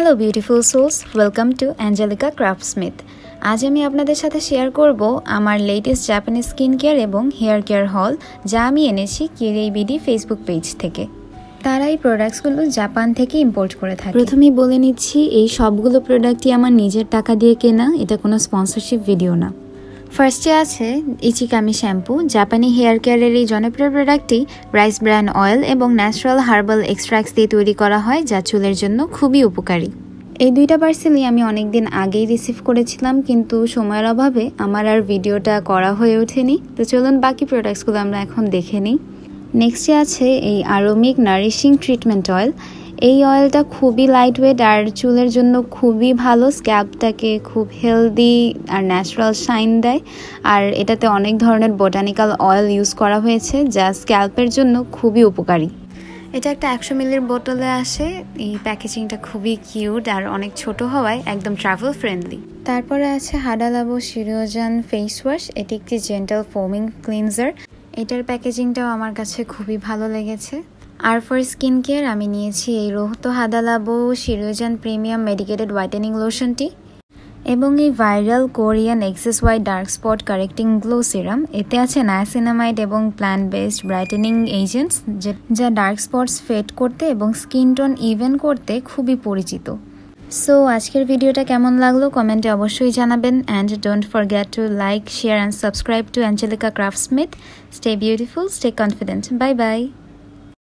Hello beautiful souls, welcome to Angelica Craftsmith. আজ আমি আপনাদের সাথে শেয়ার করব আমার লেটেস্ট জাপানিজ স্কিন কেয়ার এবং হেয়ার কেয়ার হল, যা আমি এনেছি কিউরেইবিডি ফেসবুক পেজ থেকে। তারা এই প্রোডাক্টসগুলো জাপান থেকে ইম্পোর্ট করে থাকে। প্রথমেই বলে নিচ্ছি, এই সবগুলো প্রোডাক্টই আমার নিজের টাকা দিয়ে কেনা, এটা কোনো স্পন্সরশিপ ভিডিও না। ফার্স্টে আছে ইচিকামি শ্যাম্পু। জাপানি হেয়ার কেয়ারের এই জনপ্রিয় প্রোডাক্টটি রাইস ব্র্যান অয়েল এবং ন্যাচারাল হার্বাল এক্সট্রাক্টস দিয়ে তৈরি করা হয়, যা চুলের জন্য খুবই উপকারী। এই দুইটা পার্সেলই আমি অনেকদিন আগেই রিসিভ করেছিলাম, কিন্তু সময়ের অভাবে আমার আর ভিডিওটা করা হয়ে ওঠেনি। তো চলুন বাকি প্রোডাক্টসগুলো আমরা এখন দেখে নিই। নেক্সটে আছে এই আরোমিক নারিশিং ট্রিটমেন্ট অয়েল। এই অয়েলটা খুবই লাইট ওয়েট আর চুলের জন্য খুবই ভালো। স্ক্যাল্পটাকে খুব হেলদি আর ন্যাচারাল শাইন দেয়। আর এটাতে অনেক ধরনের বোটানিক্যাল অয়েল ইউজ করা হয়েছে, যা স্ক্যাল্পের জন্য খুবই উপকারী। এটা একটা 100 মিলির বোতলে আসে। এই প্যাকেজিংটা খুবই কিউট আর অনেক ছোট হওয়ায় একদম ট্রাভেল ফ্রেন্ডলি। তারপরে আছে হাডা লাবো শিরিওজান ফেস ওয়াশ। এটি একটি জেন্টাল ফোমিং ক্লিনজার। এটার প্যাকেজিংটাও আমার কাছে খুবই ভালো লেগেছে। আর ফর স্কিন কেয়ার আমি নিয়েছি এই Rohto Hada Labo Shirojyun premium medicated whitening লোশনটি এবং এই viral Korean Axis Y dark spot correcting glow serum. এতে আছে নায়াসিনামাইড এবং প্ল্যান্ট বেসড ব্রাইটেনিং এজেন্টস, যা ডার্ক স্পটস ফেড করতে এবং স্কিন টোন ইভেন করতে খুবই পরিচিত। সো আজকের ভিডিওটা কেমন লাগলো কমেন্টে অবশ্যই জানাবেন। And don't forget to like, share and subscribe to Angelica Craftsmith. Stay beautiful, stay confident. Bye by.